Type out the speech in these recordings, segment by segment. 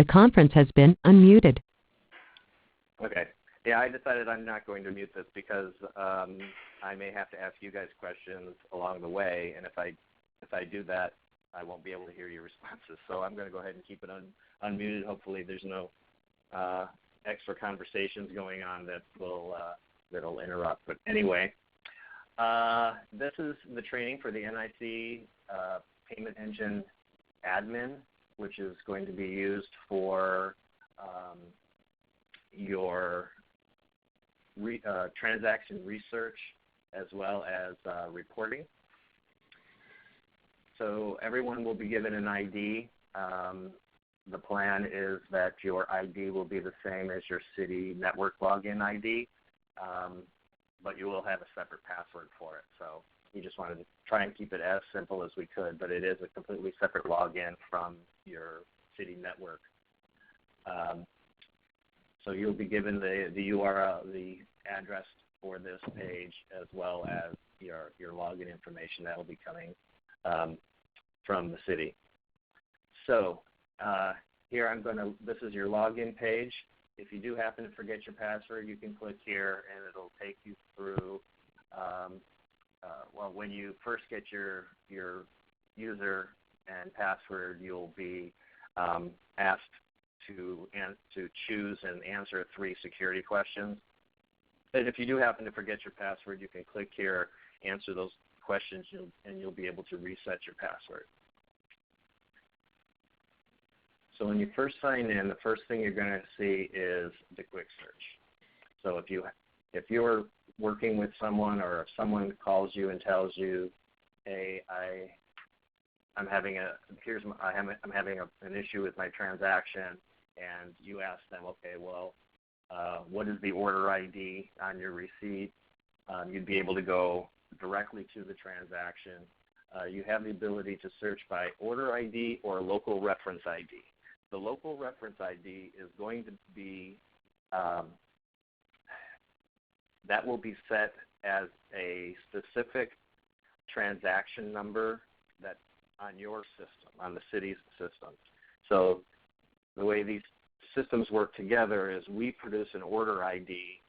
The conference has been unmuted. Okay. Yeah, I decided I'm not going to mute this because I may have to ask you guys questions along the way, and if I do that, I won't be able to hear your responses. So I'm going to go ahead and keep it unmuted. Hopefully, there's no extra conversations going on that will that'll interrupt. But anyway, this is the training for the NIC Payment Engine Admin, which is going to be used for your transaction research as well as reporting. So everyone will be given an ID. The plan is that your ID will be the same as your city network login ID, but you will have a separate password for it. So we just wanted to try and keep it as simple as we could, but it is a completely separate login from your city network. So you'll be given the URL, the address for this page, as well as your login information that will be coming from the city. So here this is your login page. If you do happen to forget your password, you can click here and it'll take you through, well, when you first get your user and password, you'll be asked to choose and answer 3 security questions. And if you do happen to forget your password, you can click here, answer those questions, and you'll be able to reset your password. So when you first sign in, the first thing you're going to see is the quick search. So if you're working with someone, or if someone calls you and tells you, "Hey, I'm having an issue with my transaction," and you ask them, "Okay, well, what is the order ID on your receipt?" You'd be able to go directly to the transaction. You have the ability to search by order ID or local reference ID. The local reference ID is going to be, that will be set as a specific transaction number that's on your system, on the city's system. So the way these systems work together is we produce an order ID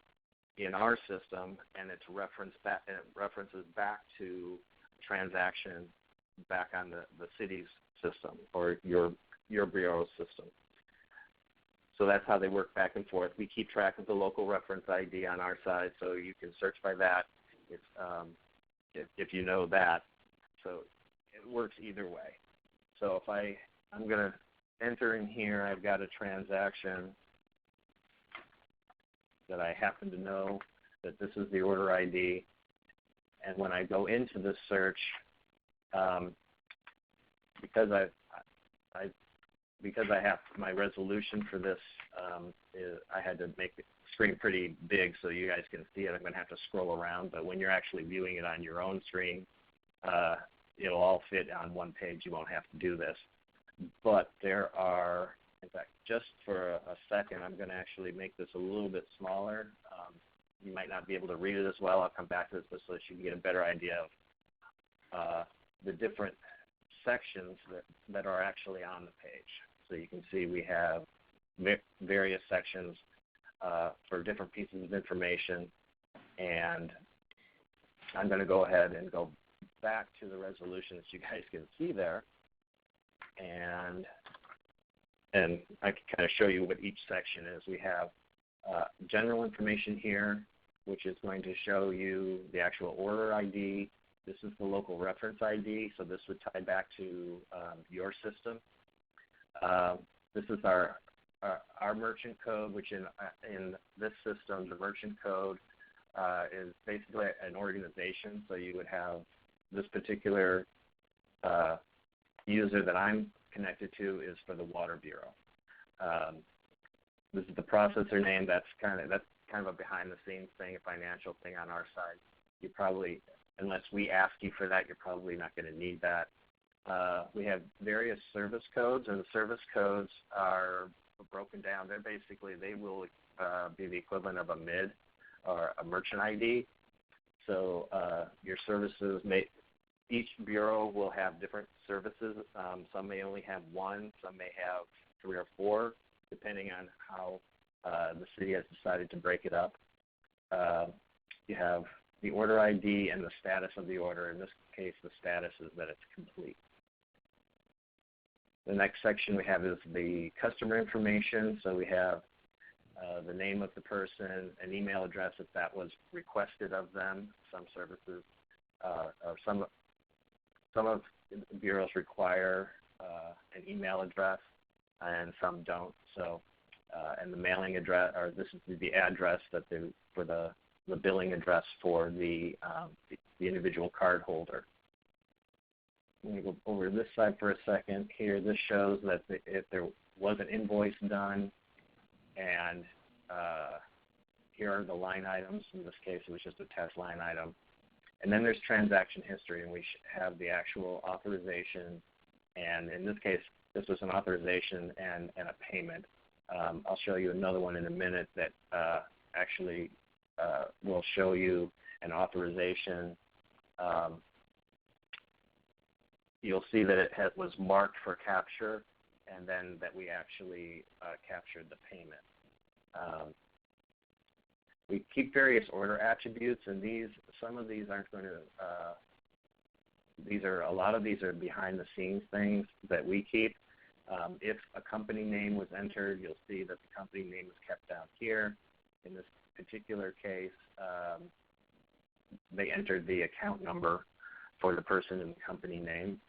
in our system, and it references back to transaction back on the city's system or your bureau's system. So that's how they work back and forth. We keep track of the local reference ID on our side, so you can search by that if you know that. So it works either way. So if I'm going to enter in here, I've got a transaction that I happen to know that this is the order ID. And when I go into this search, because I have my resolution for this, I had to make the screen pretty big so you guys can see it. I'm going to have to scroll around, but when you're actually viewing it on your own screen, it'll all fit on one page. You won't have to do this. But there are, in fact, just for a second, I'm going to actually make this a little bit smaller. You might not be able to read it as well. I'll come back to this so that you can get a better idea of the different sections that are actually on the page. So you can see we have various sections for different pieces of information, and I'm going to go ahead and go back to the resolution that you guys can see there, and I can kind of show you what each section is. We have general information here, which is going to show you the actual order ID. This is the local reference ID, so this would tie back to your system. This is our merchant code, which in this system, the merchant code is basically an organization. So you would have this particular user that I'm connected to is for the Water Bureau. This is the processor name. That's kind of a behind-the-scenes thing, a financial thing on our side. You probably, unless we ask you for that, you're probably not going to need that. We have various service codes, and the service codes are broken down. They will be the equivalent of a MID or a merchant ID. So your services Each bureau will have different services. Some may only have one, some may have 3 or 4, depending on how the city has decided to break it up. You have the order ID and the status of the order. In this case, the status is that it's complete. The next section we have is the customer information. So we have the name of the person, an email address if that was requested of them. Some services or some of the bureaus require an email address, and some don't. So, and the mailing address, or this is the address that for the billing address for the individual card holder. I'm going to go over to this side for a second. Here, this shows that if there was an invoice done, and here are the line items. In this case, it was just a test line item. And then there's transaction history, and we have the actual authorization. And in this case, this was an authorization and a payment. I'll show you another one in a minute that actually will show you an authorization. You'll see that it was marked for capture, and then that we actually captured the payment. We keep various order attributes, and some of these aren't going to. A lot of these are behind the scenes things that we keep. If a company name was entered, you'll see that the company name is kept down here. In this particular case, they entered the account number for the person in the company name.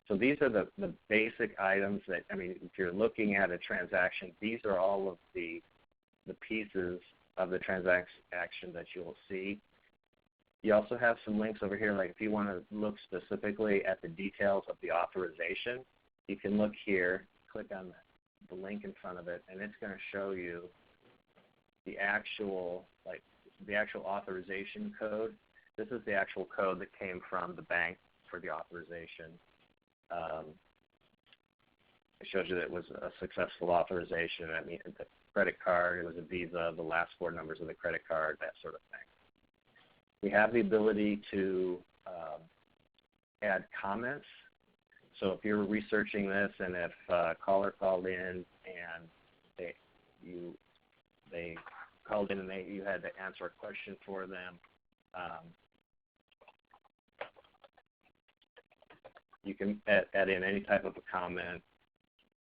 So these are the basic items that, I mean, if you're looking at a transaction, these are all of the pieces of the transaction that you'll see. You also have some links over here, like if you want to look specifically at the details of the authorization, you can look here, click on the link in front of it, and it's going to show you the actual authorization code. This is the actual code that came from the bank for the authorization. It shows you that it was a successful authorization. I mean, the credit card, it was a Visa, the last 4 numbers of the credit card, that sort of thing. We have the ability to add comments. So if you're researching this, and if a caller called in and they called in and you had to answer a question for them, you can add in any type of a comment,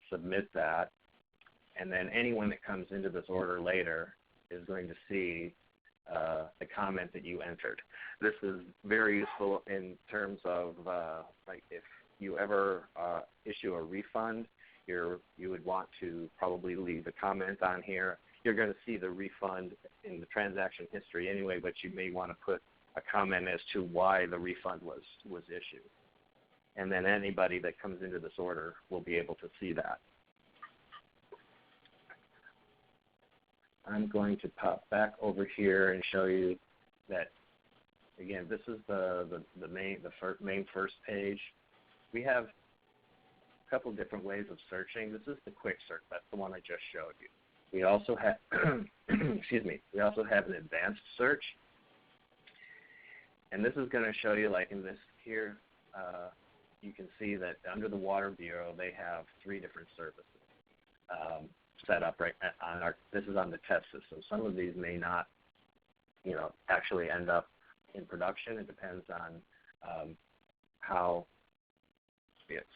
submit that, and then anyone that comes into this order later is going to see the comment that you entered. This is very useful in terms of like if you ever issue a refund, you would want to probably leave a comment on here. You're going to see the refund in the transaction history anyway, but you may want to put a comment as to why the refund was issued. And then anybody that comes into this order will be able to see that. I'm going to pop back over here and show you that, again, this is the main first page. We have a couple different ways of searching. This is the quick search. That's the one I just showed you. We also have, excuse me, we also have an advanced search. And this is going to show you, like in this here, you can see that under the Water Bureau, they have 3 different services set up right on this is on the test system. Some of these may not, actually end up in production. It depends on how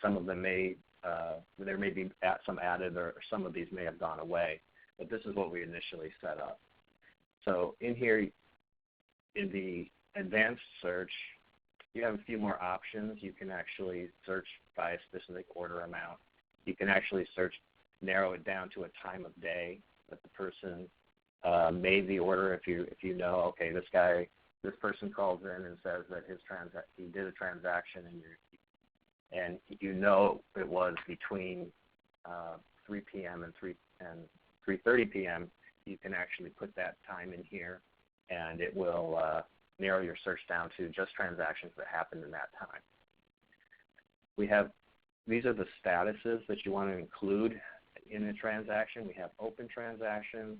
some of them may, there may be some added, or some of these may have gone away. But this is what we initially set up. So in here, in the advanced search, you have a few more options. You can actually search by a specific order amount. You can actually narrow it down to a time of day that the person made the order. If you know, okay, this person calls in and says that he did a transaction, and you know it was between 3 p.m. and 3:30 p.m. You can actually put that time in here, and it will narrow your search down to just transactions that happened in that time. These are the statuses that you want to include in a transaction. We have open transactions.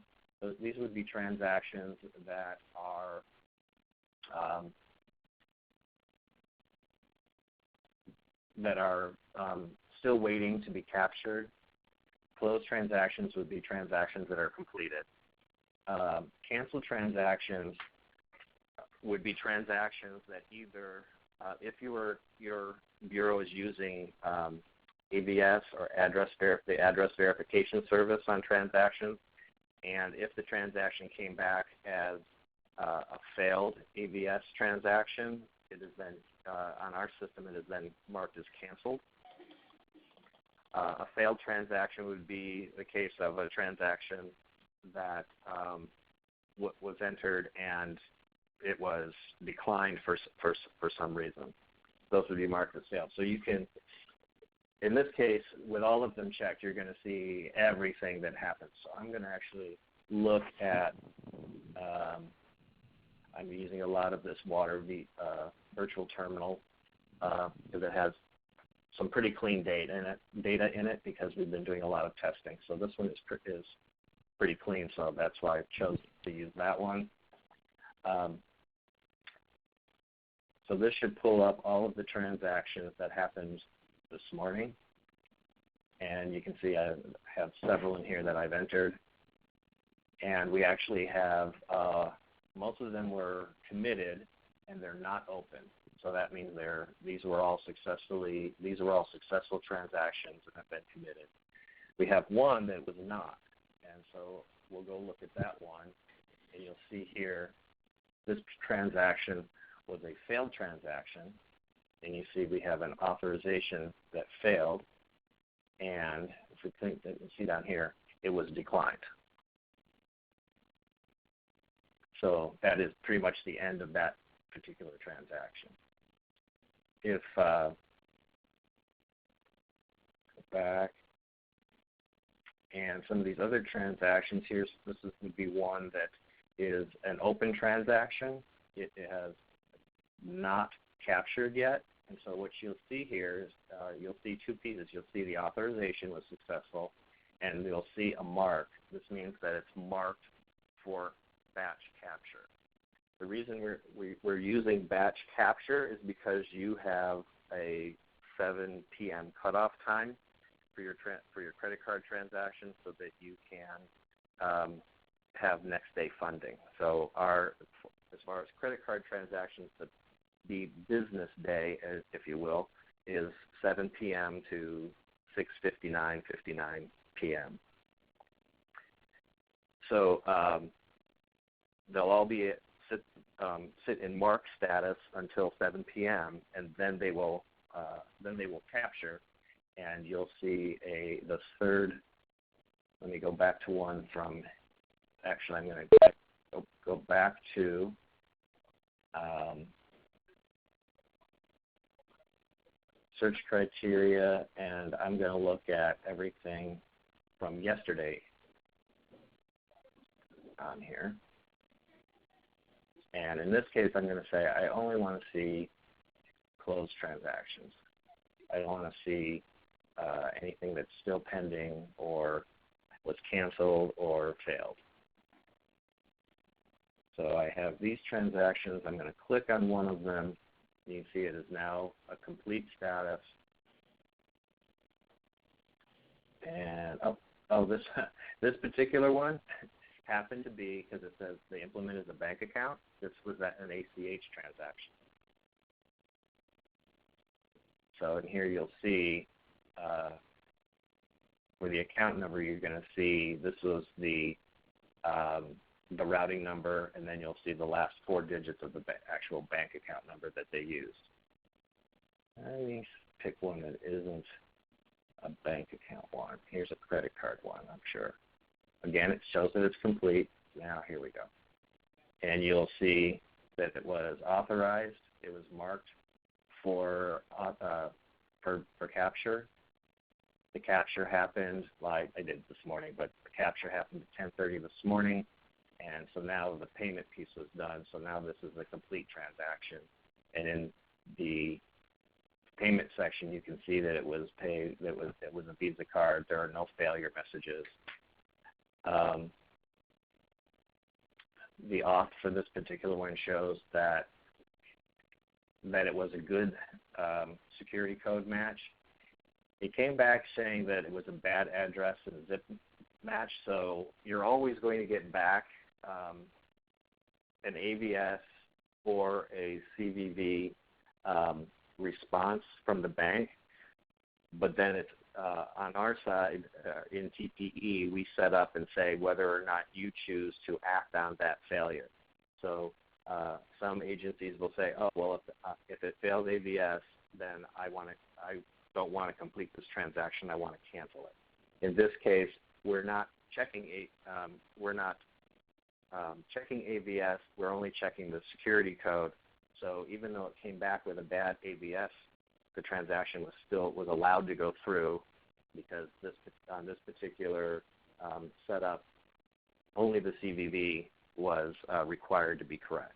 These would be transactions that are that are still waiting to be captured. Closed transactions would be transactions that are completed. Canceled transactions would be transactions that either, if your bureau is using AVS or the address verification service on transactions, and if the transaction came back as a failed AVS transaction, it is then, on our system, it is then marked as canceled. A failed transaction would be the case of a transaction that was entered and it was declined for some reason. Those would be marked as failed. So you can, in this case, with all of them checked, you're going to see everything that happens. So I'm going to actually look at, I'm using a lot of this water virtual terminal because it has some pretty clean data in it because we've been doing a lot of testing. So this one is pretty clean, so that's why I chose to use that one. So this should pull up all of the transactions that happened this morning. And you can see I have several in here that I've entered. And we actually have, most of them were committed and they're not open. So that means these were all successful transactions that have been committed. We have one that was not. And so we'll go look at that one. And you'll see here, this transaction was a failed transaction, and you see we have an authorization that failed, and if we think that you see down here, it was declined. So that is pretty much the end of that particular transaction. If go back, and some of these other transactions here, would be one that is an open transaction. It has not captured yet, and so what you'll see here is you'll see two pieces. You'll see the authorization was successful, and you'll see a mark. This means that it's marked for batch capture. The reason we're using batch capture is because you have a 7 p.m. cutoff time for your credit card transactions, so that you can have next day funding. So as far as credit card transactions, the business day, if you will, is 7 p.m. to 6:59 p.m. So they'll all be sit in mark status until 7 p.m. and then they will capture, and you'll see the third. Let me go back to one from. Actually, I'm going to go back to. Search criteria, and I'm going to look at everything from yesterday on here. And in this case, I'm going to say I only want to see closed transactions. I don't want to see anything that's still pending or was canceled or failed. So I have these transactions. I'm going to click on one of them. You can see it is now a complete status. And this particular one happened to be, because it says they implemented a bank account, this was an ACH transaction. So in here you'll see for the account number, you're going to see this was the routing number, and then you'll see the last 4 digits of the actual bank account number that they used. Let me pick one that isn't a bank account one. Here's a credit card one, I'm sure. Again, it shows that it's complete. Now here we go. And you'll see that it was authorized. It was marked for capture. The capture happened, like I did this morning, but the capture happened at 10:30 this morning. And so now the payment piece was done. So now this is a complete transaction. And in the payment section, you can see that it was paid. It was a Visa card. There are no failure messages. The auth for this particular one shows that that it was a good security code match. It came back saying that it was a bad address and zip match, so you're always going to get back an AVS or a CVV response from the bank, but then it's on our side in TPE, we set up and say whether or not you choose to act on that failure. So some agencies will say, oh, well, if it fails AVS, then I don't want to complete this transaction. I want to cancel it. In this case, we're not checking checking AVS. We're only checking the security code. So even though it came back with a bad AVS, the transaction was allowed to go through because on this particular setup, only the CVV was required to be correct.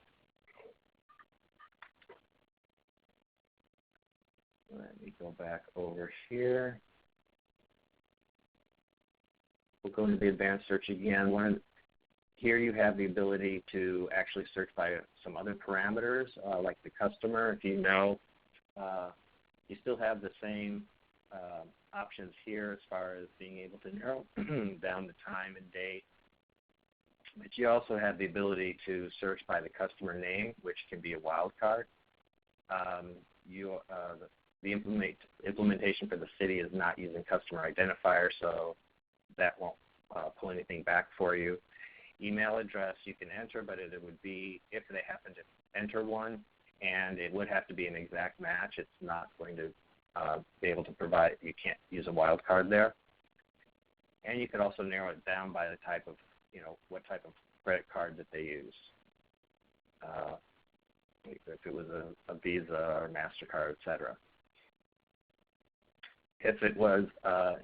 Let me go back over here. We'll go into the advanced search again. Here you have the ability to actually search by some other parameters, like the customer. If you know, you still have the same options here as far as being able to narrow down the time and date. But you also have the ability to search by the customer name, which can be a wildcard. The implementation for the city is not using customer identifier, so that won't pull anything back for you. Email address you can enter, but it would be if they happen to enter one, and it would have to be an exact match. It's not going to be able to provide, you can't use a wildcard there. And you could also narrow it down by the type of, what type of credit card that they use. If it was a Visa or MasterCard, et cetera. If it was,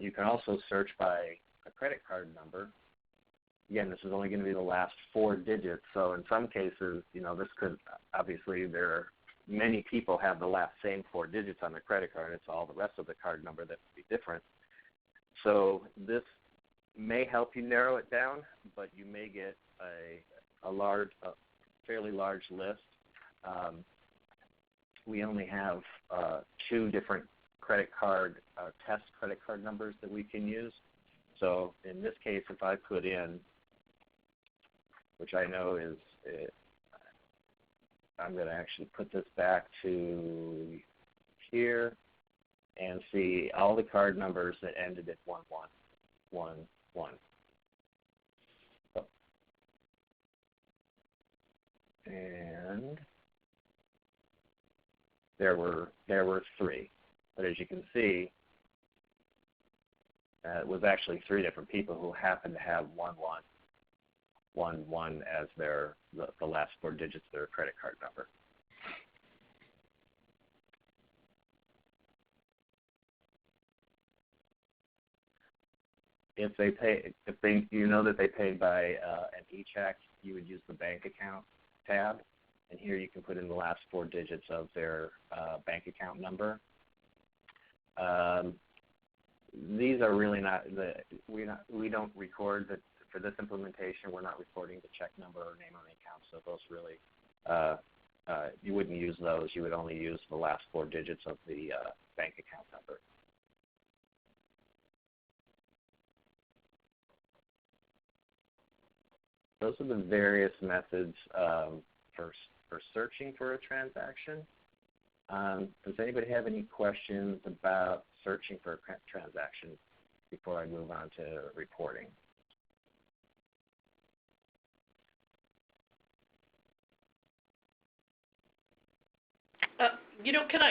you can also search by a credit card number. Again, this is only going to be the last 4 digits. So in some cases, this could, obviously many people have the last same 4 digits on their credit card. It's all the rest of the card number that would be different. So this may help you narrow it down, but you may get a fairly large list. We only have 2 different test credit card numbers that we can use. So in this case, if I put in, which I know is, I'm going to actually put this back to here and see all the card numbers that ended at 1111. And there were 3. But as you can see, it was actually 3 different people who happened to have 1111 as the last 4 digits of their credit card number. If you know that they paid by an e-check, you would use the bank account tab, and here you can put in the last 4 digits of their bank account number. These are really not we don't record that for this implementation. We're not recording the check number or name on the account, so those really you wouldn't use those. You would only use the last 4 digits of the bank account number. Those are the various methods for searching for a transaction. Does anybody have any questions about searching for a transaction before I move on to reporting?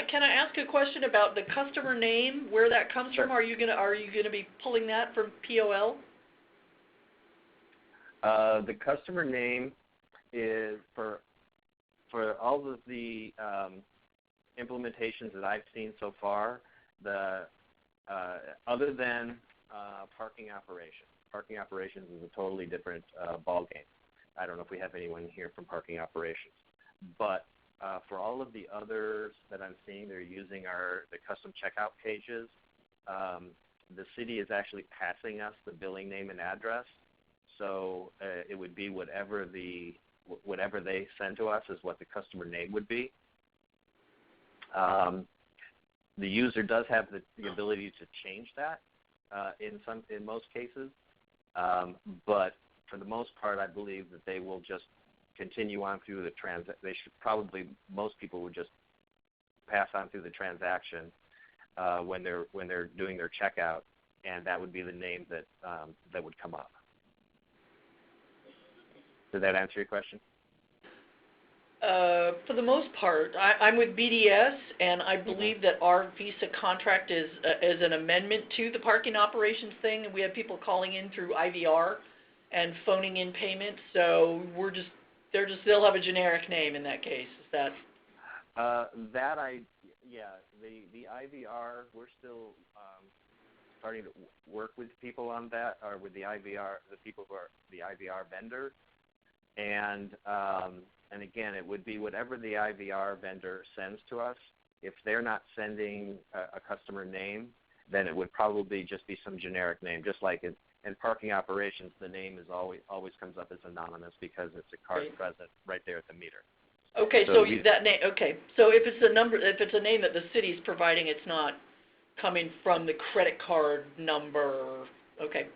Can I ask a question about the customer name, where that comes from? Are you gonna be pulling that from POL? The customer name is for all of the implementations that I've seen so far, other than parking operations. Parking operations is a totally different ballgame. I don't know if we have anyone here from parking operations, but for all of the others that I'm seeing, they're using the custom checkout pages. The city is actually passing us the billing name and address, so it would be whatever they send to us is what the customer name would be. The user does have the ability to change that in most cases, but for the most part, I believe that they will just continue on through the They should probably, most people would just pass on through the transaction when they're doing their checkout, and that would be the name that that would come up. Did that answer your question? For the most part, I'm with BDS, and I believe that our Visa contract is an amendment to the parking operations thing, and we have people calling in through IVR and phoning in payments. So they'll have a generic name in that case. Is that? The IVR, we're still starting to work with people on that, or with the IVR, the people who are the IVR vendor, and again, it would be whatever the IVR vendor sends to us. If they're not sending a customer name, then it would probably just be some generic name, just like in parking operations, the name is always comes up as anonymous because it's a card present right there at the meter. Okay, so that name. Okay, so if it's a name that the city's providing, it's not coming from the credit card number. Okay.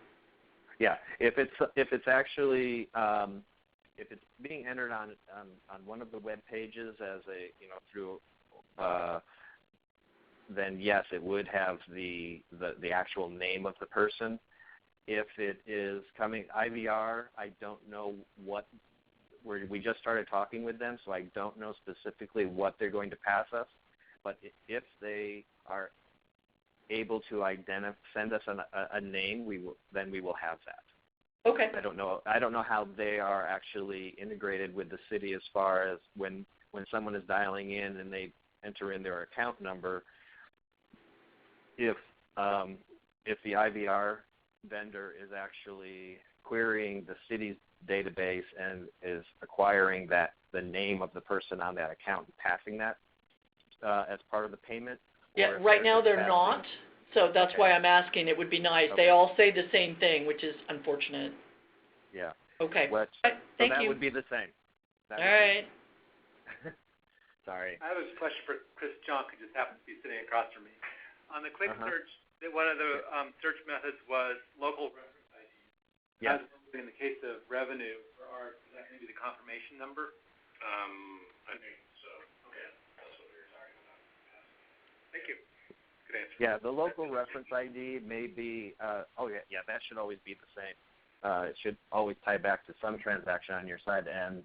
Yeah, if it's actually if it's being entered on one of the web pages as through, then yes, it would have the actual name of the person. If it is coming IVR, I don't know what. We just started talking with them, so I don't know specifically what they're going to pass us. But if they are able to send us a name, we will have that. Okay. I don't know how they are actually integrated with the city as far as when someone is dialing in and they enter in their account number. If the IVR vendor is actually querying the city's database and is acquiring the name of the person on that account and passing that as part of the payment. Yeah, right now they're not. So that's why I'm asking. It would be nice. Okay. They all say the same thing, which is unfortunate. Yeah. Okay. Thank you. That would be the same. All right. Sorry. I have a question for Chris Junk, who just happens to be sitting across from me. On the quick search, one of the search methods was local reference ID. Yes. In the case of revenue, is that going to be the confirmation number? I think so. Okay. That's what we were talking about. Thank you. Good answer. Yeah, the local reference ID may be, that should always be the same. It should always tie back to some transaction on your side, and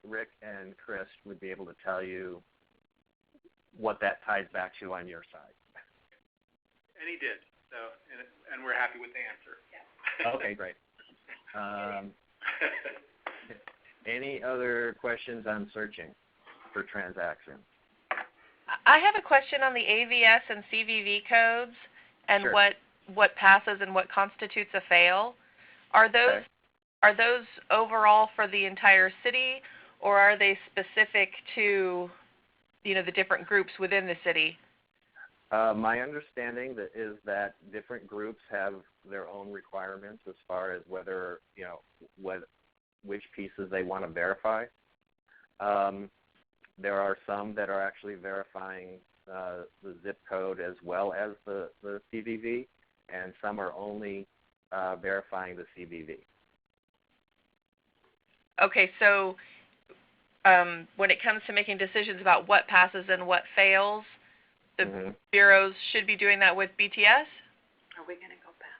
Rick and Chris would be able to tell you what that ties back to on your side. And he did, so, and we're happy with the answer. Yeah. Okay, great. Any other questions on searching for transactions? I have a question on the AVS and CVV codes and sure. what passes and what constitutes a fail. Are those overall for the entire city, or are they specific to the different groups within the city? My understanding is that different groups have their own requirements as far as whether which pieces they want to verify. There are some that are actually verifying the zip code as well as the CVV, and some are only verifying the CVV. Okay, so when it comes to making decisions about what passes and what fails, the bureaus should be doing that with BTS? Are we going to go back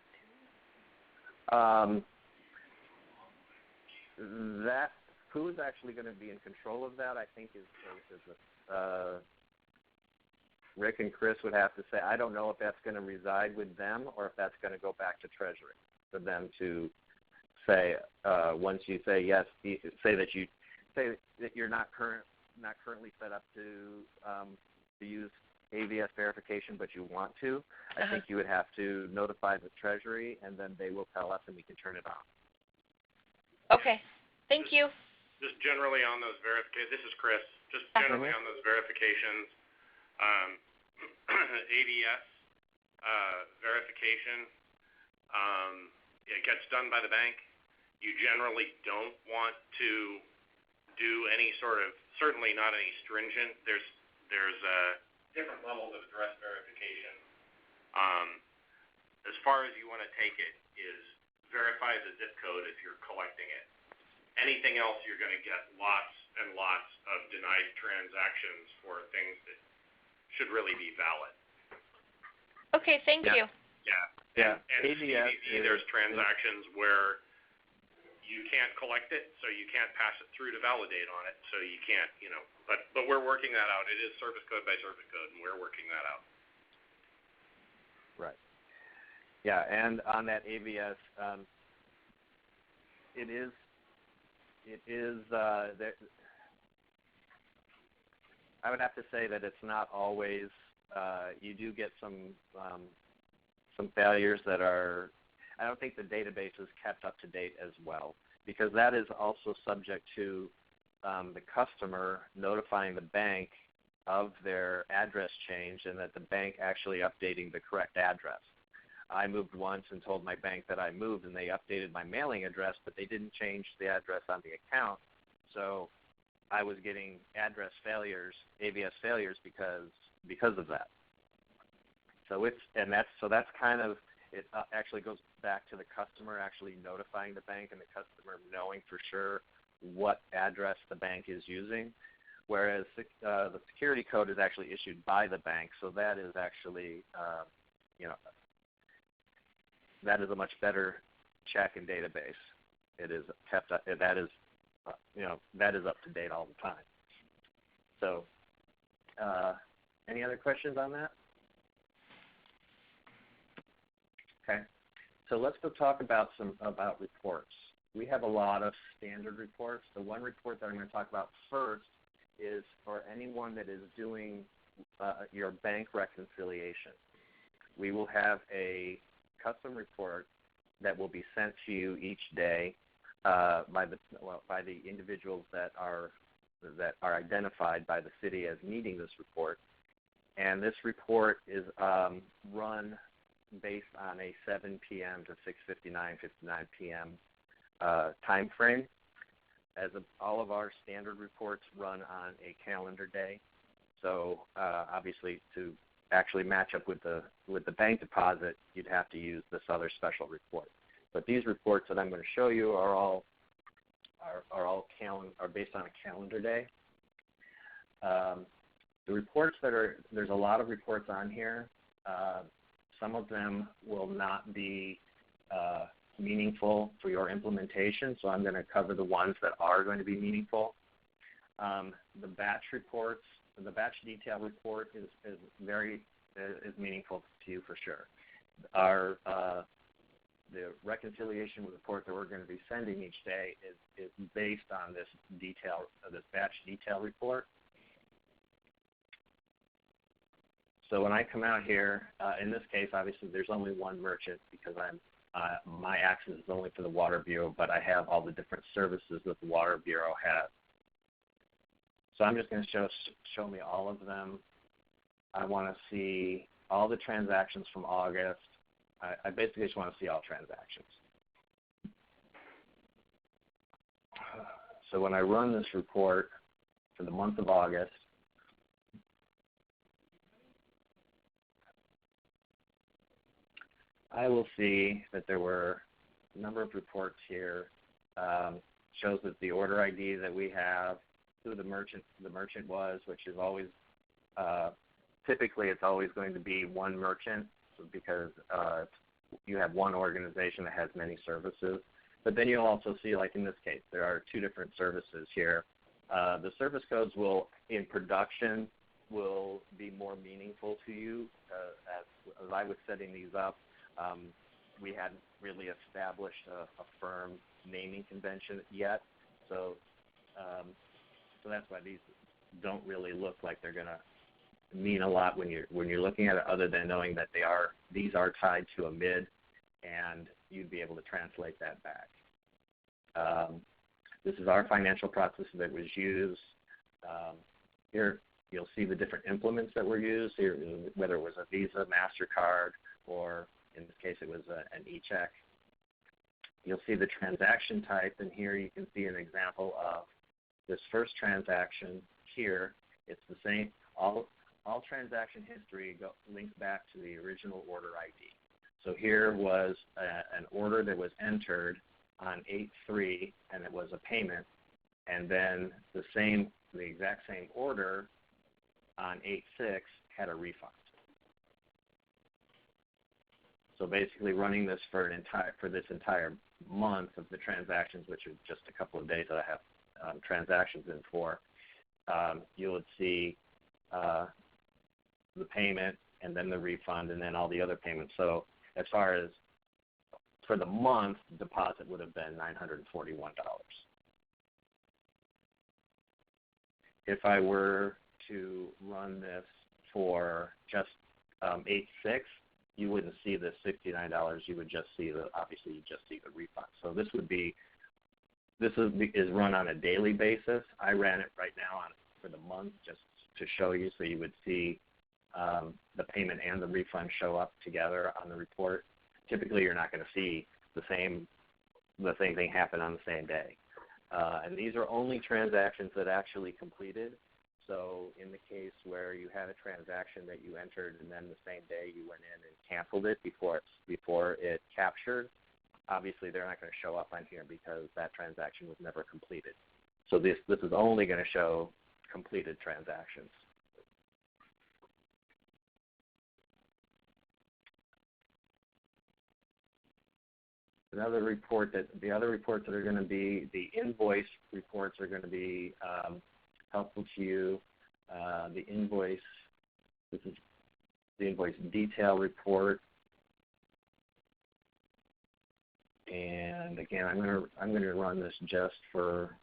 to who's actually going to be in control of that, I think, is Rick and Chris would have to say. I don't know if that's going to reside with them or if that's going to go back to Treasury for them to say, once you say yes, say that you're not currently set up to use AVS verification, but you want to. I think you would have to notify the Treasury, and then they will tell us, and we can turn it on. Okay. Thank you. Just generally on those verifications, this is Chris, just generally on those verifications, AVS verification, it gets done by the bank. You generally don't want to do any sort of, certainly not any stringent. There's there's different levels of address verification. As far as you want to take it is verify the zip code if you're collecting it. Anything else, you're going to get lots and lots of denied transactions for things that should really be valid. Okay, thank you. Yeah. And AVS there's transactions where you can't collect it, so you can't pass it through to validate on it, so you can't, but we're working that out. It is service code by service code, and we're working that out. Right. Yeah, and on that AVS, it is I would have to say that it's not always. You do get some failures that are. I don't think the database is kept up to date as well, because that is also subject to the customer notifying the bank of their address change and that the bank actually updating the correct address. I moved once and told my bank that I moved, and they updated my mailing address, but they didn't change the address on the account. So I was getting address failures, AVS failures, because of that. So that's kind of it. Actually goes back to the customer actually notifying the bank and the customer knowing for sure what address the bank is using, whereas the security code is actually issued by the bank. So that is actually that is a much better check and database. It is kept up. That is up to date all the time. So, any other questions on that? Okay. So let's go talk about reports. We have a lot of standard reports. The one report that I'm going to talk about first is for anyone that is doing your bank reconciliation. We will have a custom report that will be sent to you each day by the individuals that are identified by the city as needing this report. And this report is run based on a 7 p.m. to 6:59 p.m. Time frame. All of our standard reports run on a calendar day. So obviously to actually match up with the bank deposit, you'd have to use this other special report. But these reports that I'm going to show you are based on a calendar day. The reports there's a lot of reports on here. Some of them will not be meaningful for your implementation, so I'm going to cover the ones that are going to be meaningful. The batch reports, the batch detail report is meaningful to you for sure. The reconciliation report that we're going to be sending each day is based on this batch detail report. So when I come out here, in this case, obviously there's only one merchant because my access is only for the Water Bureau, but I have all the different services that the Water Bureau has. So I'm just going to show me all of them. I want to see all the transactions from August. I basically just want to see all transactions. So when I run this report for the month of August, I will see that there were a number of reports here. Shows that the order ID that we have, who the merchant was, which is always typically it's always going to be one merchant because you have one organization that has many services. But then you'll also see, like in this case, there are two different services here. The service codes in production will be more meaningful to you. As I was setting these up, we hadn't really established a firm naming convention yet, so that's why these don't really look like they're going to mean a lot when you're looking at it, other than knowing that these are tied to a MID, and you'd be able to translate that back. This is our financial processor that was used. Here you'll see the different implements that were used, here, whether it was a Visa, MasterCard, or in this case it was an e-check. You'll see the transaction type, and here you can see an example of this first transaction here. It's the same. all transaction history links back to the original order ID. So here was an order that was entered on 8/3, and it was a payment, and then the exact same order on 8/6 had a refund. So basically, running this for this entire month of the transactions, which are just a couple of days that I have transactions in for, you would see the payment and then the refund and then all the other payments. So as far as for the month, the deposit would have been $941. If I were to run this for just 8/6, you wouldn't see the $69. You would just see obviously you just see the refund. So this is run on a daily basis. I ran it right now for the month just to show you, so you would see the payment and the refund show up together on the report. Typically, you're not going to see the same thing happen on the same day. And these are only transactions that actually completed. So in the case where you had a transaction that you entered and then the same day you went in and canceled it before it captured, obviously they're not going to show up on here because that transaction was never completed. So this is only going to show completed transactions. The other reports that are going to be, the invoice reports are going to be helpful to you. This is the invoice detail report. And again, I'm going to run this just for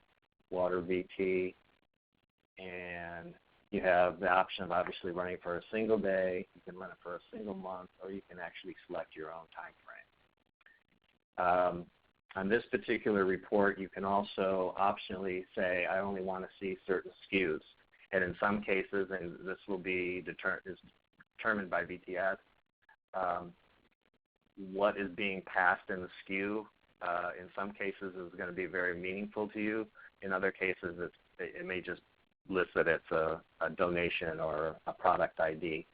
water VT. And you have the option of obviously running for a single day. You can run it for a single month, or you can actually select your own time frame. On this particular report, you can also optionally say, I only want to see certain SKUs. And in some cases, and this will be determined by VTS, what is being passed in the SKU, in some cases is going to be very meaningful to you. In other cases, it may just list that it's a donation or a product ID.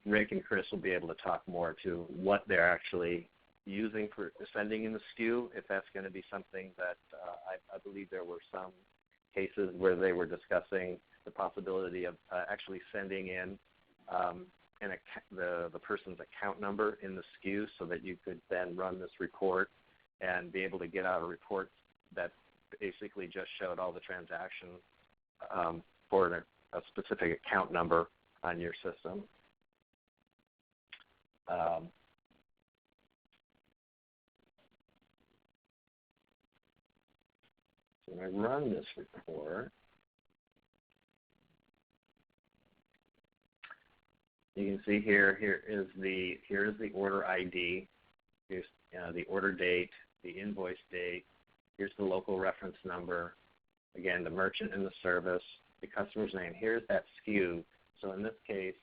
Rick and Chris will be able to talk more to what they're actually using for sending in the SKU, if that's going to be something that I believe there were some cases where they were discussing the possibility of actually sending in the person's account number in the SKU so that you could then run this report and be able to get out a report that basically just showed all the transactions for a specific account number on your system. So when I run this report, you can see here is the order ID. Here's the order date, the invoice date. Here's the local reference number. Again, the merchant and the service, the customer's name. Here's that SKU. So in this case,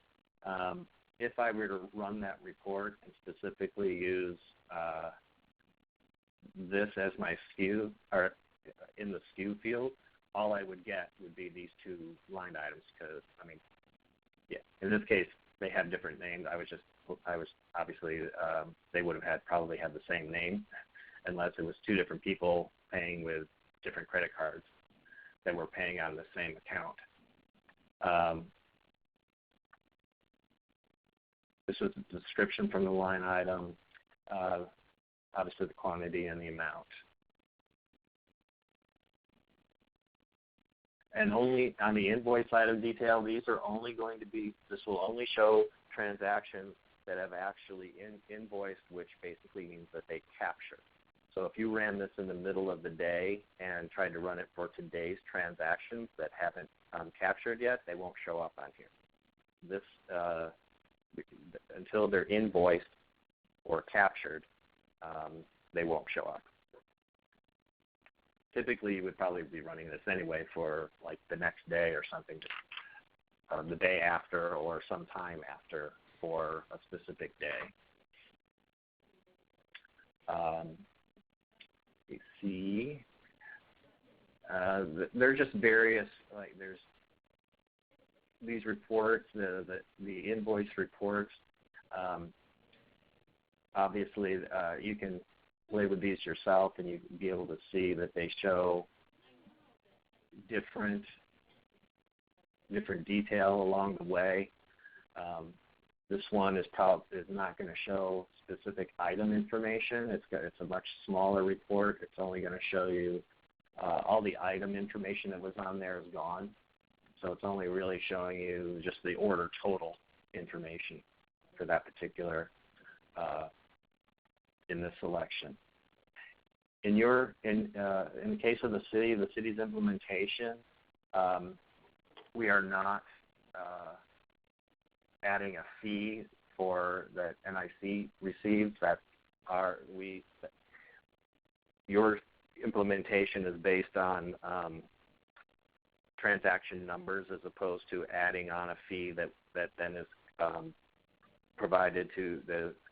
if I were to run that report and specifically use this as my SKU, or in the SKU field, all I would get would be these two line items because, I mean, yeah, in this case, they have different names. I was obviously, they would have probably had the same name unless it was two different people paying with different credit cards that were paying on the same account. This was the description from the line item, obviously the quantity and the amount. And only on the invoice item detail, these are only going to be, this will only show transactions that have actually invoiced, which basically means that they captured. So if you ran this in the middle of the day and tried to run it for today's transactions that haven't captured yet, they won't show up on here. This, until they're invoiced or captured, they won't show up. Typically, you would probably be running this anyway for like the next day or something, the day after or some time after for a specific day. You see, there are just various, like there's these reports, the invoice reports, obviously you can play with these yourself, and you can be able to see that they show different detail along the way. This one is not going to show specific item information. It's a much smaller report. It's only going to show you all the item information that was on there is gone. So it's only really showing you just the order total information for that particular in this selection. In the case of the city's implementation, we are not adding a fee for that NIC receives. Your implementation is based on transaction numbers as opposed to adding on a fee that then is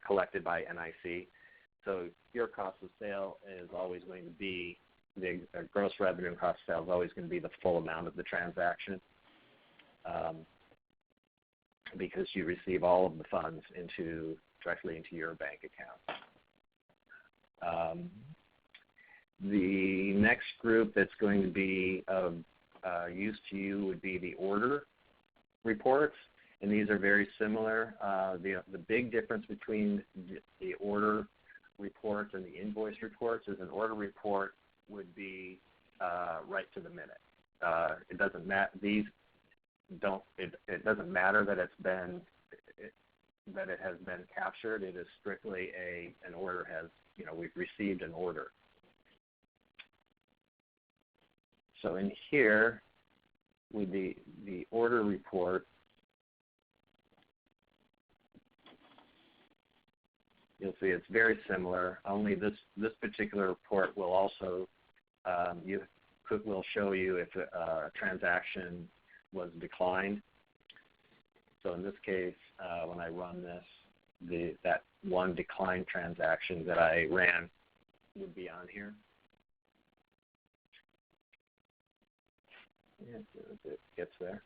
collected by NIC. So your cost of sale is always going to be the gross revenue and cost of sale is always going to be the full amount of the transaction. Because you receive all of the funds directly into your bank account. The next group that's going to be of use to you would be the order reports, and these are very similar. The big difference between the order reports and the invoice reports is an order report would be right to the minute. It doesn't matter. It doesn't matter that it has been captured. It is strictly an order we've received an order. So in here with the order report, you'll see it's very similar. Only this particular report will also will show you if a transaction was declined. So in this case, when I run this, that one declined transaction that I ran would be on here. And it gets there.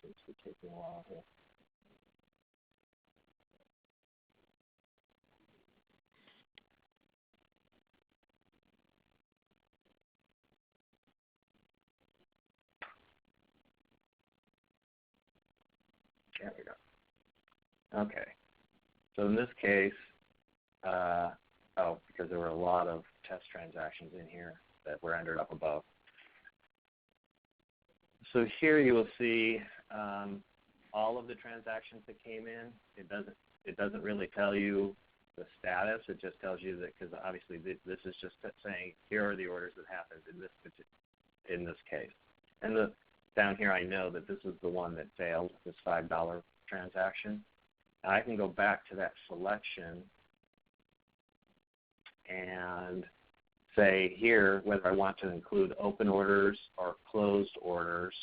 Seems to be taking a while here. There we go. Okay. So in this case, because there were a lot of test transactions in here that were entered up above. So here you will see all of the transactions that came in. It doesn't really tell you the status. It just tells you that, because obviously this is just saying here are the orders that happened in this case. And down here I know that this is the one that failed, this $5 transaction. Now I can go back to that selection and say here whether I want to include open orders or closed orders.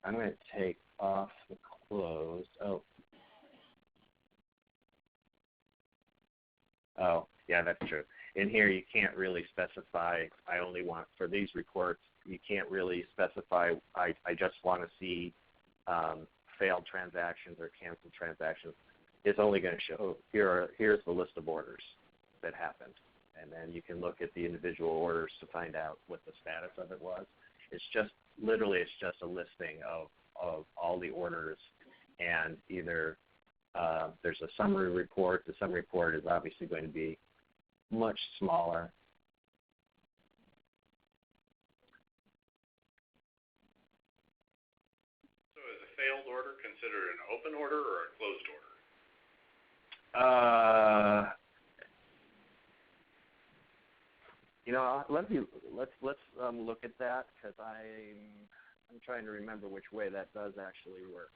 I'm going to take off the closed. Oh, yeah, that's true. In here you can't really specify, I only want, for these reports, you can't really specify, I just want to see failed transactions or canceled transactions. It's only going to show, here's the list of orders that happened. And then you can look at the individual orders to find out what the status of it was. It's just, literally, it's just a listing of all the orders, and either there's a summary report. The summary report is obviously going to be much smaller. So is a failed order considered an open order or a closed order? Let's look at that, because I'm trying to remember which way that does actually work.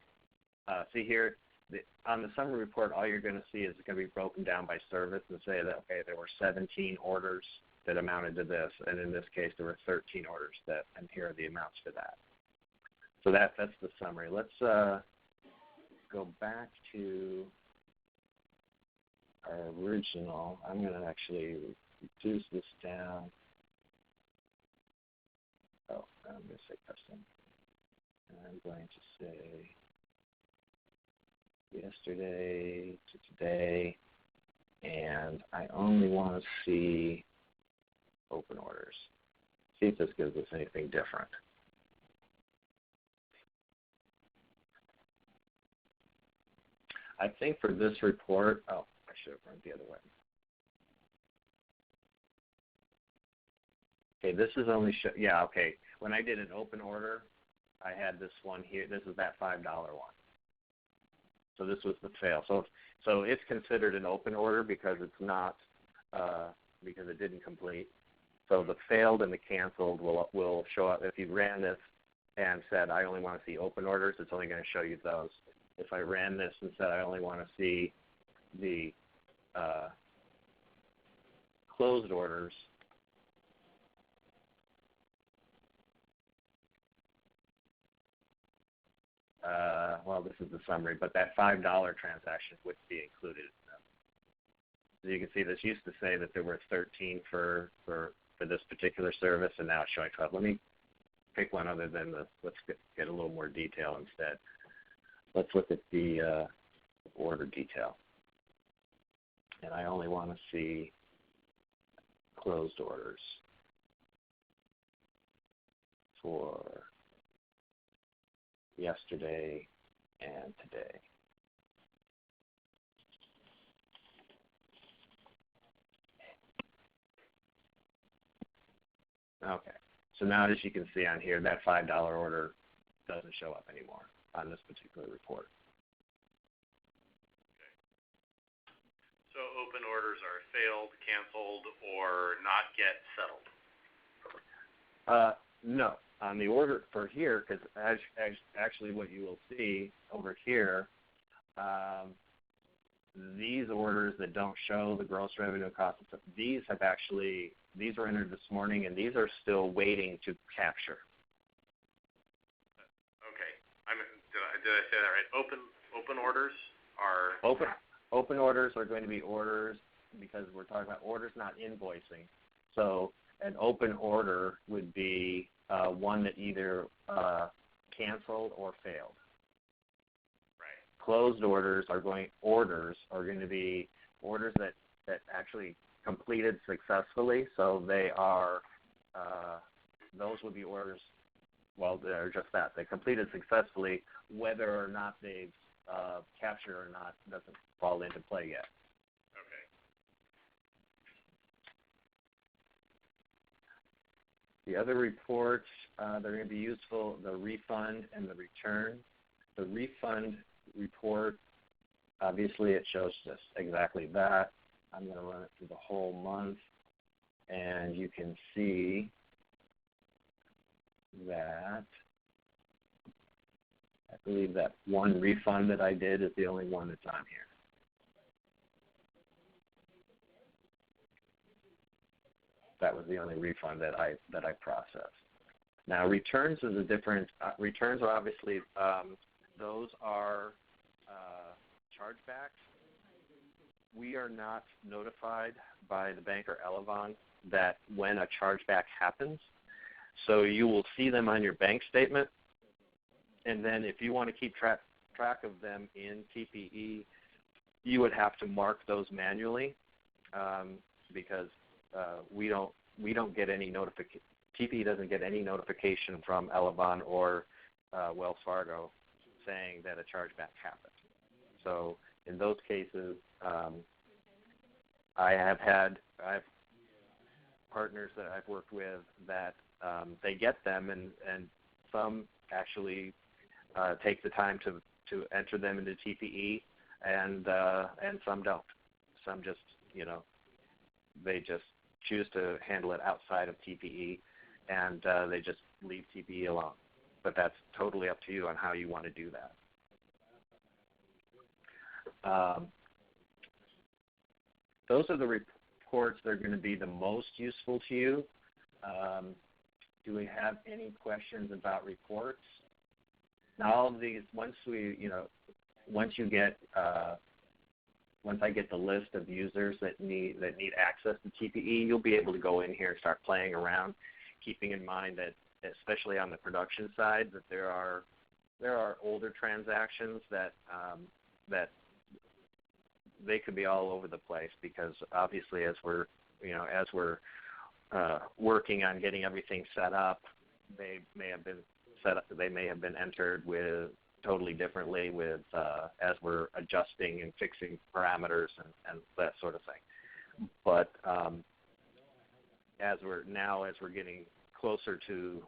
See here, on the summary report, all you're going to see is it's going to be broken down by service and say that, okay, there were 17 orders that amounted to this, and in this case there were 13 orders and here are the amounts for that. So that's the summary. Let's go back to our original. I'm going to actually reduce this down. Oh, I'm going to say custom. And I'm going to say yesterday to today, and I only want to see open orders. See if this gives us anything different. I think for this report, I should have run the other way. Okay, this is only, okay. When I did an open order, I had this one here. This is that $5 one. So this was the fail. So it's considered an open order because it's not, because it didn't complete. So the failed and the canceled will show up. If you ran this and said, I only want to see open orders, it's only going to show you those. If I ran this and said, I only want to see the closed orders, well, this is the summary, but that $5 transaction would be included in them. So you can see this used to say that there were 13 for this particular service, and now it's showing 12. Let me pick one other than this. Let's get a little more detail instead. Let's look at the order detail. And I only want to see closed orders for yesterday and today. Okay, so now as you can see on here, that $5 order doesn't show up anymore on this particular report. Okay. So open orders are failed, canceled, or not yet settled? No. On the order for here, because actually what you will see over here, these orders that don't show the gross revenue cost, these were entered this morning, and these are still waiting to capture. Okay. Did I say that right? Open orders are Open orders are going to be orders because we're talking about orders, not invoicing. So an open order would be one that either canceled or failed. Right. Closed orders are going to be orders that actually completed successfully. So they are those would be orders. Well, they're just that. They completed successfully. Whether or not they've captured or not doesn't fall into play yet. Okay. The other reports that are going to be useful, the refund and the return. The refund report, obviously it shows us exactly that. I'm going to run it through the whole month, and you can see that I believe that one refund that I did is the only one that's on here. That was the only refund that I processed. Now returns is a different. Returns are obviously those are chargebacks. We are not notified by the bank or Elevon that when a chargeback happens. So you will see them on your bank statement, and then if you want to keep track of them in TPE, you would have to mark those manually because we don't get any notification. TPE doesn't get any notification from Elevon or Wells Fargo saying that a chargeback happened. So in those cases, I have partners that I've worked with that they get them, and some actually take the time to enter them into TPE, and some don't. Some just, they just choose to handle it outside of TPE, and they just leave TPE alone. But that's totally up to you on how you want to do that. Those are the reports that are going to be the most useful to you. Do we have any questions about reports? Now, all of these, once I get the list of users that need access to TPE, you'll be able to go in here and start playing around, keeping in mind that, especially on the production side, that there are older transactions that they could be all over the place, because obviously as we're working on getting everything set up, they may have been entered with totally differently with as we're adjusting and fixing parameters and that sort of thing. But as we're getting closer to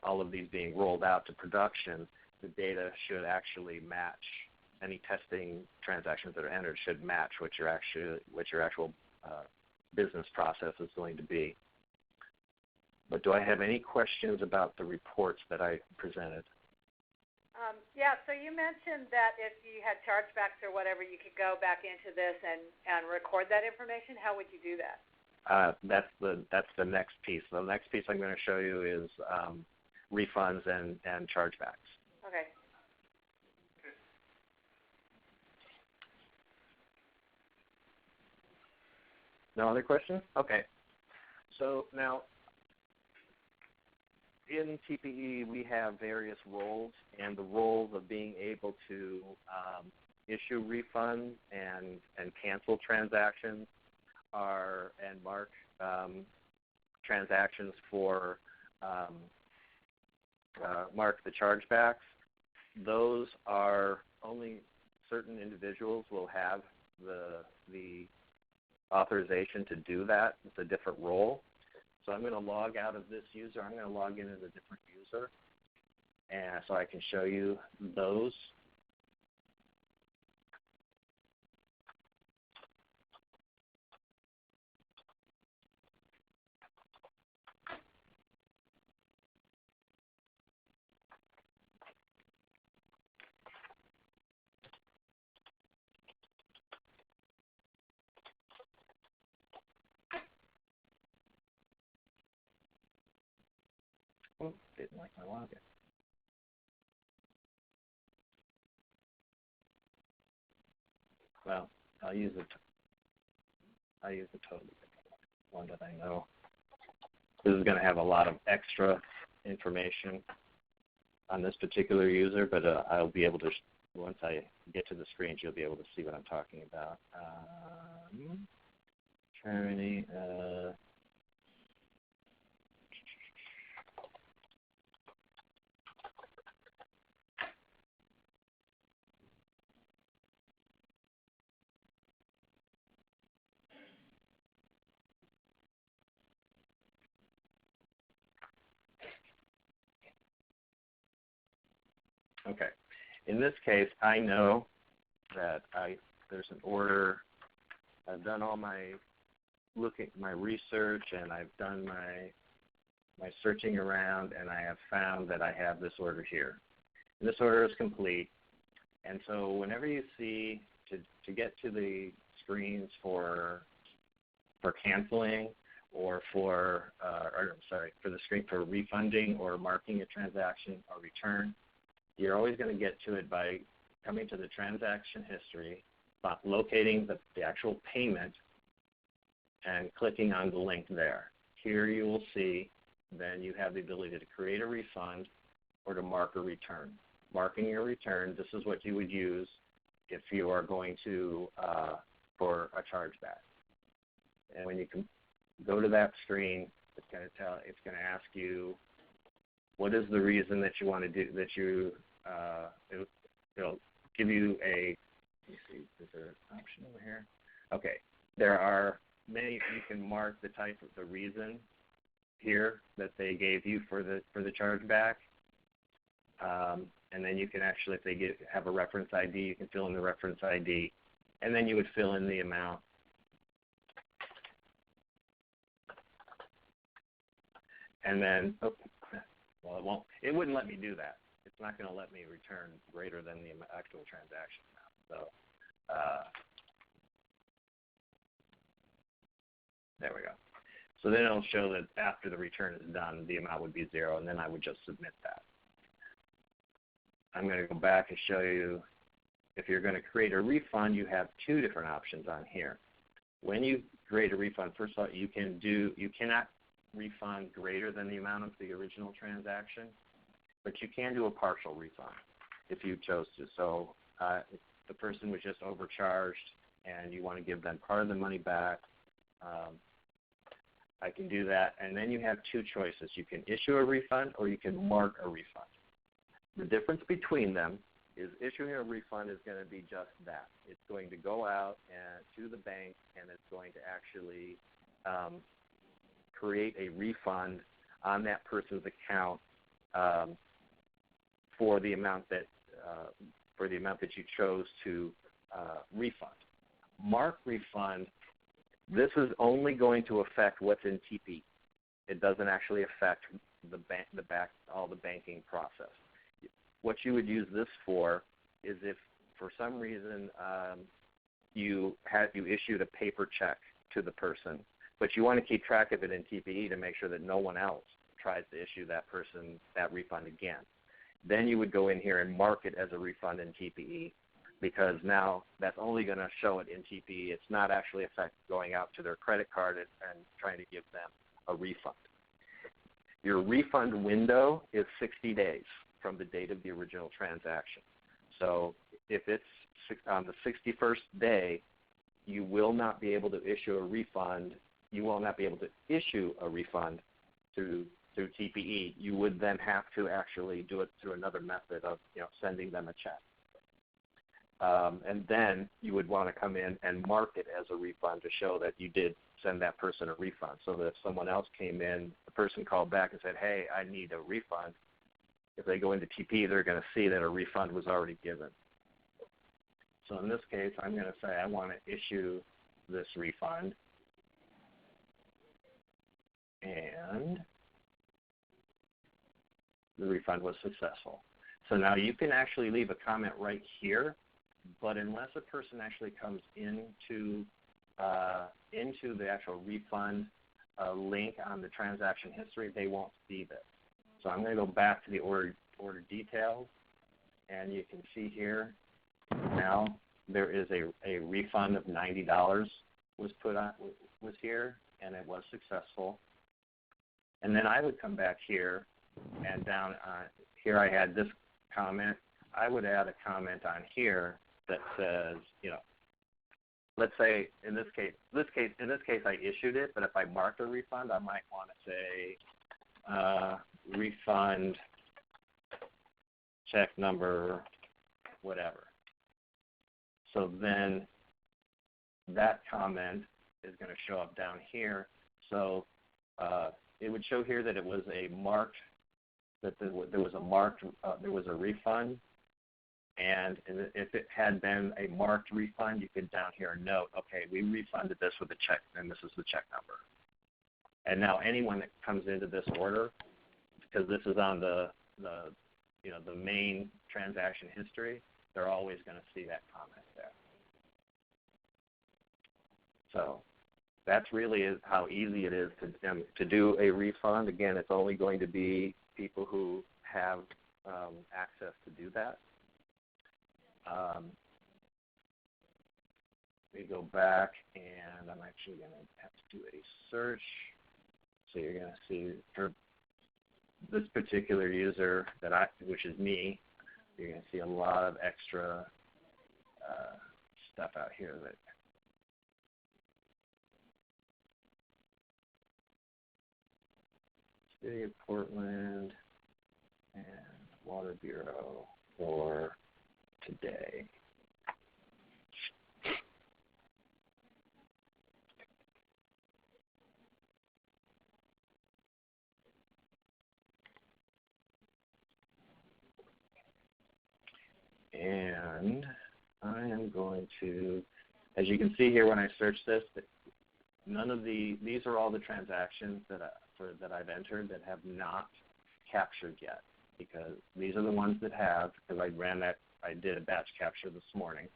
all of these being rolled out to production, the data should actually match. Any testing transactions that are entered should match what your actual business process is going to be. But do I have any questions about the reports that I presented? Yeah, so you mentioned that if you had chargebacks or whatever, you could go back into this and record that information. How would you do that? That's the next piece. The next piece I'm going to show you is refunds and chargebacks. Okay. No other questions? Okay. So now, in TPE, we have various roles, and the roles of being able to issue refunds and cancel transactions and mark transactions for mark the chargebacks. Those are only certain individuals will have the authorization to do that. It's a different role. So I'm going to log out of this user. I'm going to log in as a different user, and so I can show you those. Oh, didn't like my login. Well, I'll use a totally different one that I know. This is going to have a lot of extra information on this particular user, but I'll be able to, once I get to the screens, you'll be able to see what I'm talking about. Germany. Okay. In this case, I know that there's an order. I've done all my research, and I've done my searching around, and I have found that I have this order here. And this order is complete. And so whenever you see to get to the screens for canceling or for the screen for refunding or marking a transaction or return, you're always going to get to it by coming to the transaction history, locating the actual payment, and clicking on the link there. Here you will see then you have the ability to create a refund or to mark a return. Marking your return, this is what you would use if you are going to for a chargeback. And when you can go to that screen, it's going to ask you what is the reason that you want to do that. It'll give you a. Let me see. Is there an option over here? Okay. There are many. You can mark the type of the reason here that they gave you for the chargeback, and then you can actually, if they have a reference ID, you can fill in the reference ID, and then you would fill in the amount. And then, well, it wouldn't let me do that. It's not going to let me return greater than the actual transaction amount. So There we go. So then it'll show that after the return is done, the amount would be 0, and then I would just submit that. I'm going to go back and show you, if you're going to create a refund, you have 2 different options on here. When you create a refund, first of all, you cannot refund greater than the amount of the original transaction, but you can do a partial refund if you chose to. So if the person was just overcharged and you want to give them part of the money back, I can do that. And then you have 2 choices. You can issue a refund or you can mark a refund. The difference between them is issuing a refund is going to be just that. It's going to go out to the bank, and it's going to actually create a refund on that person's account for the amount that you chose to refund. Mark refund, this is only going to affect what's in TPE. It doesn't actually affect all the banking process. What you would use this for is if for some reason you issued a paper check to the person, but you want to keep track of it in TPE to make sure that no one else tries to issue that person that refund again. Then you would go in here and mark it as a refund in TPE, because now that's only going to show it in TPE. It's not actually going out to their credit card and trying to give them a refund. Your refund window is 60 days from the date of the original transaction. So if it's on the 61st day, you will not be able to issue a refund. You will not be able to issue a refund through TPE. You would then have to actually do it through another method of sending them a check. And then you would want to come in and mark it as a refund to show that you did send that person a refund, so that if someone else came in, the person called back and said, hey, I need a refund, if they go into TPE, they're going to see that a refund was already given. So in this case, I'm going to say I want to issue this refund, and the refund was successful. So now you can actually leave a comment right here, but unless a person actually comes into the actual refund link on the transaction history, they won't see this. So I'm going to go back to the order details, and you can see here now there is a refund of $90 was here, and it was successful. And then I would come back here, and down here I had this comment. I would add a comment on here that says, let's say in this case I issued it, but if I marked a refund, I might want to say refund check number whatever. So then that comment is going to show up down here. So it would show here that it was a marked, that there was a refund. And if it had been a marked refund, you could down here note, okay, we refunded this with a check, and this is the check number. And now anyone that comes into this order, because this is on the main transaction history, they're always going to see that comment there. So that's really how easy it is to do a refund. Again, it's only going to be people who have access to do that. We go back, and I'm actually going to have to do a search. So you're going to see for this particular user which is me, you're going to see a lot of extra stuff out here that City of Portland and Water Bureau for today. And I am going to, as you can see here when I search this, these are all the transactions that I've entered that have not captured yet, because these are the ones that have, because I did a batch capture this morning.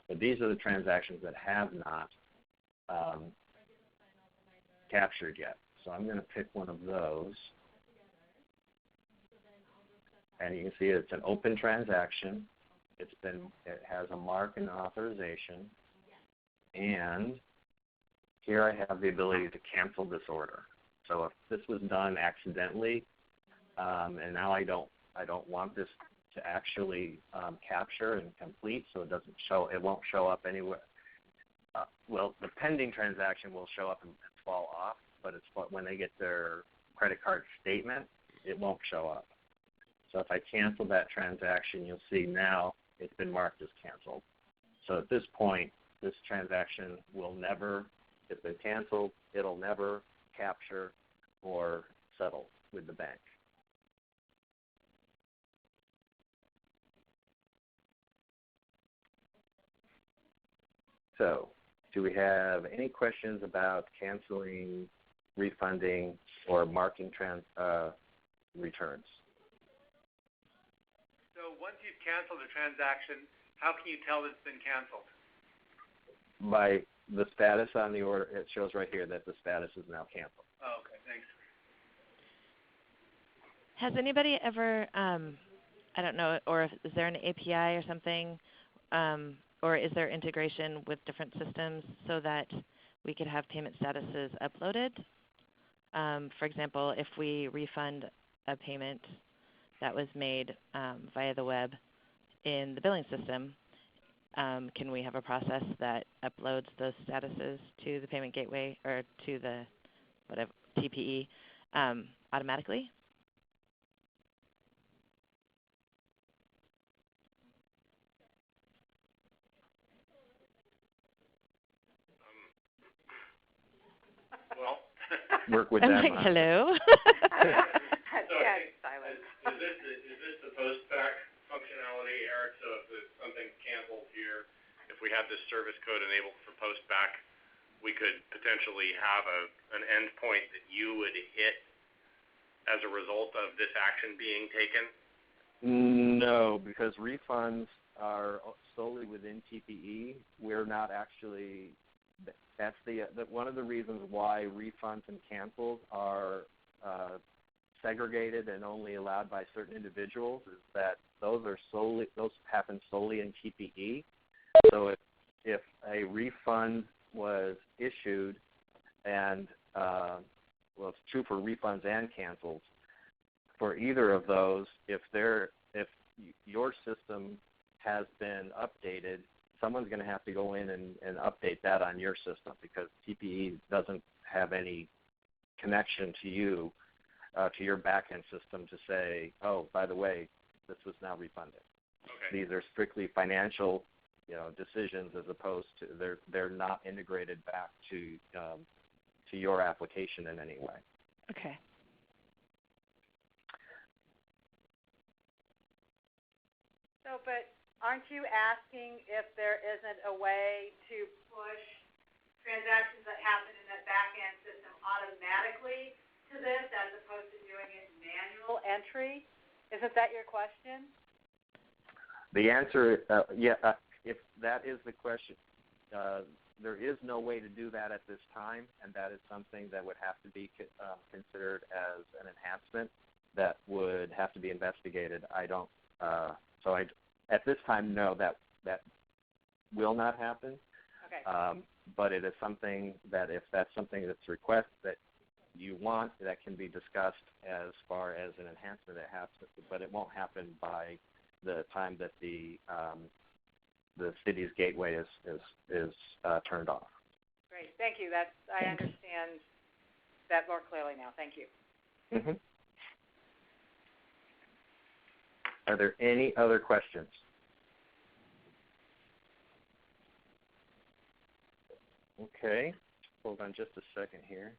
But these are the transactions that have not captured yet. So I'm going to pick one of those. And you can see it's an open transaction. It has a mark and authorization. And here I have the ability to cancel this order. So if this was done accidentally, and now I don't want this to actually capture and complete, so it won't show up anywhere. Well, the pending transaction will show up and fall off, but when they get their credit card statement, it won't show up. So if I cancel that transaction, you'll see now it's been marked as canceled. So at this point, this transaction will never, if it's canceled, it'll never capture or settle with the bank. So, do we have any questions about canceling, refunding, or marking returns? So once you've canceled a transaction, how can you tell it's been canceled? By the status on the order, it shows right here that the status is now canceled. Oh, okay, thanks. Has anybody ever, I don't know, or is there an API or something, or is there integration with different systems so that we could have payment statuses uploaded? For example, if we refund a payment that was made via the web in the billing system, can we have a process that uploads those statuses to the payment gateway or to the whatever TPE automatically? Well, Work with I'm them. like, hello. so Silence. is this the post-back functionality, Eric? So if there's something canceled here, if we had this service code enabled for post-back, we could potentially have an endpoint that you would hit as a result of this action being taken? No, because refunds are solely within TPE. We're not actually. That's one of the reasons why refunds and cancels are segregated and only allowed by certain individuals is that those happen solely in TPE. So if a refund was issued, and well, it's true for refunds and cancels, for either of those, if your system has been updated, someone's going to have to go in and update that on your system because TPE doesn't have any connection to you, to your back-end system to say, oh, by the way, this was now refunded. Okay. These are strictly financial, decisions as opposed to they're not integrated back to your application in any way. Okay. So, but aren't you asking if there isn't a way to push transactions that happen in that back-end system automatically to this as opposed to doing it manual entry? Isn't that your question? The answer, if that is the question, there is no way to do that at this time, and that is something that would have to be considered as an enhancement that would have to be investigated. At this time, no, that will not happen. Okay. But it is something that if that's something that's requested that you want, that can be discussed as far as an enhancement. But it won't happen by the time that the city's gateway is turned off. Great. Thank you. I understand that more clearly now. Thank you. Mm-hmm. Are there any other questions? Okay. Hold on just a second here.